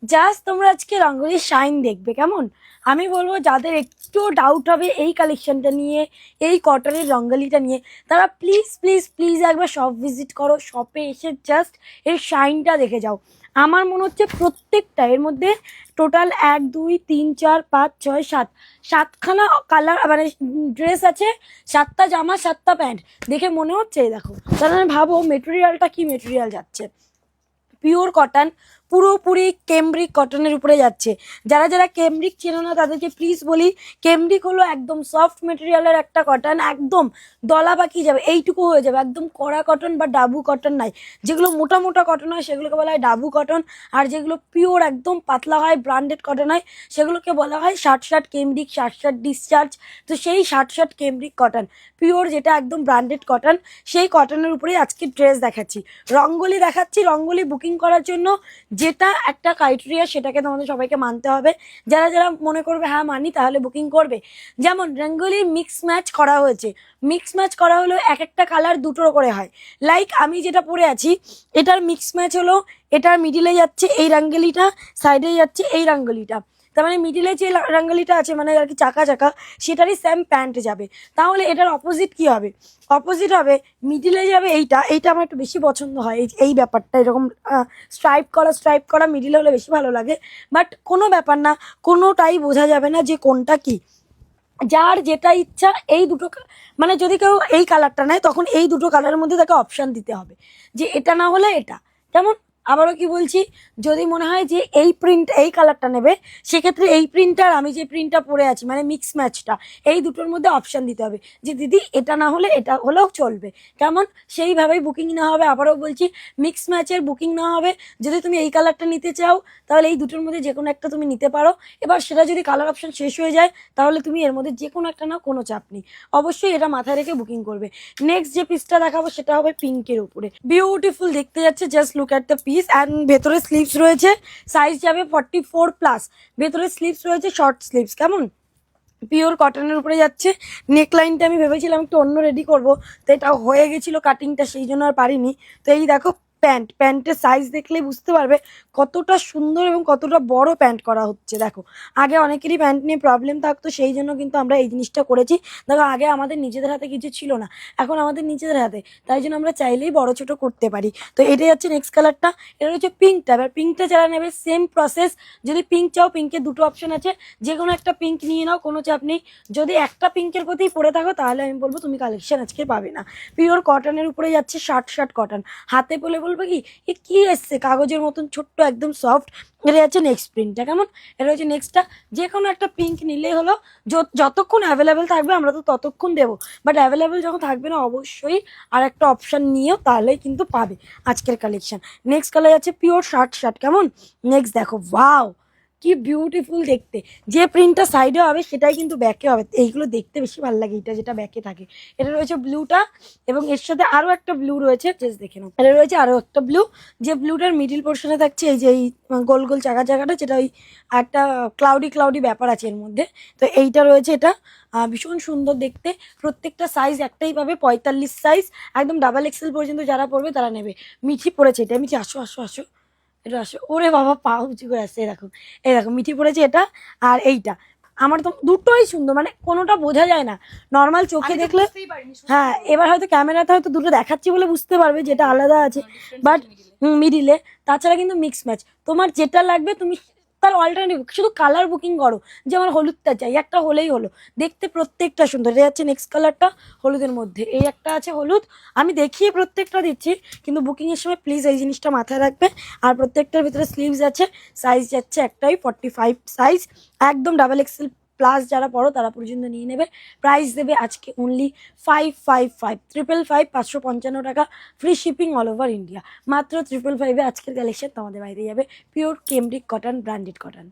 Just তোমরা আজকে রঙ্গোলির shine দেখবে কেমন। আমি বলবো যাদের একটু ডাউট হবে এই কালেকশনটা নিয়ে, এই কটনের রঙ্গোলিটা নিয়ে, তারা প্লিজ প্লিজ প্লিজ একবার শপ ভিজিট করো। শপে এসে জাস্ট এর শাইনটা দেখে যাও। আমার মনে হচ্ছে প্রত্যেকটা এর মধ্যে টোটাল 1 2 3 4 5 6 7 সাতখানা কালার মানে ড্রেস আছে, 7টা জামা 7টা প্যান্ট। দেখে মনে হচ্ছে এই দেখো, তাহলে ভাবো মেটেরিয়ালটা কি মেটেরিয়াল যাচ্ছে। পিওর কটন, পুরোপুরি কেমব্রিক কটনের উপরে যাচ্ছে। যারা যারা কেমব্রিক চেনো না তাদেরকে প্লিজ বলি, কেমব্রিক হলো একদম সফট মেটেরিয়ালের একটা কটন, একদম দলা পাকিয়ে যাবে, এইটুকু হয়ে যাবে। একদম কড়া কটন বা ডাবু কটন নাই। যেগুলো মোটা মোটা কটন হয় সেগুলোকে বলা হয় ডাবু কটন, আর যেগুলো পিওর একদম পাতলা হয় ব্র্যান্ডেড কটন হয় সেগুলোকে বলা হয় shirt shirt cambric, shirt shirt discharge. তো সেই shirt shirt cambric cotton pure, যেটা একদম ব্র্যান্ডেড কটন, সেই কটনের উপরেই আজকে ড্রেস দেখাচ্ছি। রঙ্গোলি দেখাচ্ছি। রঙ্গোলি বুকিং করার জন্য যেটা একটা ক্রাইটেরিয়া সেটাকে তোমাদের সবাইকে মানতে হবে। যারা যারা মনে করবে হ্যাঁ মানি, তাহলে বুকিং করবে। যেমন রঙ্গোলি মিক্স ম্যাচ করা হয়েছে। মিক্স ম্যাচ করা হলো এক একটা কালার দুটো করে হয়। লাইক আমি যেটা পরে আছি এটার মিক্স ম্যাচ হলো, এটার মিডিলে যাচ্ছে এই রঙ্গোলিটা, সাইডে যাচ্ছে এই রঙ্গোলিটা। তার মানে মিডিলে যে রঙ্গোলিটা আছে মানে আর কি চাকা চাকা, সেটারই সেম প্যান্ট যাবে। তাহলে এটার অপোজিট কি হবে? অপোজিট হবে মিডিলে যাবে এইটা। এইটা আমার একটু বেশি পছন্দ হয়, এই ব্যাপারটা এরকম স্ট্রাইপ করা মিডিলে হলে বেশি ভালো লাগে। বাট কোনো ব্যাপার না, কোনোটাই বোঝা যাবে না যে কোনটা কি। যার যেটা ইচ্ছা এই দুটো মানে যদি কেউ এই কালারটা নেয় তখন এই দুটো কালারের মধ্যে তাকে অপশান দিতে হবে যে এটা না হলে এটা। যেমন আবারও কি বলছি, যদি মনে হয় যে এই প্রিন্ট এই কালারটা নেবে, সেক্ষেত্রে এই প্রিন্টটার আমি যে প্রিন্টটা পরে আছি মানে মিক্স ম্যাচটা, এই দুটোর মধ্যে অপশান দিতে হবে যে দিদি এটা না হলে এটা হলেও চলবে। কেমন সেইভাবেই বুকিং নেওয়া হবে। আবারও বলছি, মিক্স ম্যাচের বুকিং নেওয়া হবে। যদি তুমি এই কালারটা নিতে চাও তাহলে এই দুটোর মধ্যে যে কোনো একটা তুমি নিতে পারো। এবার সেটা যদি কালার অপশান শেষ হয়ে যায় তাহলে তুমি এর মধ্যে যে কোনো একটা নাও, কোনো চাপ নেই। অবশ্যই এটা মাথায় রেখে বুকিং করবে। নেক্সট যে পিসটা দেখাবো সেটা হবে পিঙ্কের উপরে। বিউটিফুল দেখতে যাচ্ছে, just look at the piece. And ভেতরে স্লিভস রয়েছে, সাইজ যাবে 44+। ভেতরে স্লিভস রয়েছে, শর্ট স্লিভস। কেমন পিওর কটনের উপরে যাচ্ছে। নেকলাইনটা আমি ভেবেছিলাম একটু অন্য রেডি করবো, তো এটা হয়ে গেছিলো কাটিংটা, সেই জন্য আর পারিনি। তো এই দেখো প্যান্টের সাইজ দেখলেই বুঝতে পারবে কতটা সুন্দর এবং কতটা বড় প্যান্ট করা হচ্ছে। দেখো আগে অনেকেরই প্যান্ট নিয়ে প্রবলেম থাকতো, সেই জন্য কিন্তু আমরা এই জিনিসটা করেছি। দেখো আগে আমাদের নিজেদের হাতে কিছু ছিল না, এখন আমাদের নিজেদের হাতে, তাই জন্য আমরা চাইলেই বড় ছোট করতে পারি। তো এটাই হচ্ছে নেক্সট কালারটা। এটা হচ্ছে পিঙ্কটা। এবার পিঙ্কটা যারা নেবে সেম প্রসেস। যদি পিঙ্ক চাও, পিঙ্কের দুটো অপশন আছে, যে কোনো একটা পিঙ্ক নিয়ে নাও, কোনো চাপ নেই। যদি একটা পিঙ্কের প্রতিই পরে থাকো তাহলে আমি বলবো তুমি কালেকশন আজকে পাবে না। পিওর কটনের উপরে যাচ্ছে, শার্ট কটন। হাতে বলে বলবে কি কি এসছে, কাগজের মতন ছোট্ট একদম সফট। এটা হচ্ছে নেক্সট প্রিন্টটা। কেমন এটা হচ্ছে নেক্সটটা। যে কোনো একটা পিঙ্ক নিলেই হলো। যতক্ষণ অ্যাভেলেবেল থাকবে আমরা তো ততক্ষণ দেবো, বাট অ্যাভেলেবেল যখন থাকবে না অবশ্যই আর একটা অপশান নিয়েও তাহলেই কিন্তু পাবে আজকের কালেকশন। নেক্সট কালার আছে পিওর শার্ট। কেমন নেক্সট দেখো, ওয়াও কি বিউটিফুল দেখতে। যে প্রিন্টটা সাইডে হবে সেটাই কিন্তু ব্যাকে হবে, এইগুলো দেখতে বেশি ভালো লাগে। এটা যেটা ব্যাকে থাকে, এটা রয়েছে ব্লুটা, এবং এর সাথে আরও একটা ব্লু রয়েছে, জাস্ট দেখে নাও। এটা রয়েছে আরও একটা ব্লু, যে ব্লুটার মিডিল পোর্শনে থাকছে এই যে এই গোল গোল জায়গাটা, যেটা ওই একটা ক্লাউডি ব্যাপার আছে এর মধ্যে। তো এইটা রয়েছে, এটা ভীষণ সুন্দর দেখতে। প্রত্যেকটা সাইজ একটাই পাবে, 45 সাইজ, একদম ডাবল এক্সেল পর্যন্ত যারা পড়বে তারা নেবে। মিঠি পড়েছে এটা, মিঠি আসো এটা আসো। ওরে বাবা পা উঁচু করে আসছে, এরকম এরকম মিঠি পড়েছে এটা। আর এইটা আমার তো দুটোই সুন্দর, মানে কোনোটা বোঝা যায় না নর্মাল চোখে দেখলে। হ্যাঁ এবার হয়তো ক্যামেরাতে হয়তো দুটো দেখাচ্ছি বলে বুঝতে পারবে যেটা আলাদা আছে, বাট মিডিলে। তাছাড়া কিন্তু মিক্স ম্যাচ, তোমার যেটা লাগবে তুমি তার অল্টারনেটিভ শুধু কালার বুকিং করো, যে আমার হলুদটা চাই, একটা হলেই হলো। দেখতে প্রত্যেকটা সুন্দর। এটা যাচ্ছে নেক্সট কালারটা হলুদের মধ্যে, এই একটা আছে হলুদ। আমি দেখিয়ে প্রত্যেকটা দিচ্ছি, কিন্তু বুকিংয়ের সময় প্লিজ এই জিনিসটা মাথায় রাখবে। আর প্রত্যেকটার ভিতরে স্লিভস আছে, সাইজ যাচ্ছে একটাই 45 সাইজ, একদম ডাবল এক্সেল প্লাস যারা পড়ো তারা পর্যন্ত নিয়ে নেবে। প্রাইস দেবে আজকে অনলি 555 555 টাকা, free shipping all over India. মাত্র 555 আজকের কালেকশন তোমাদের বাইরে যাবে। Pure cambric cotton, branded cotton.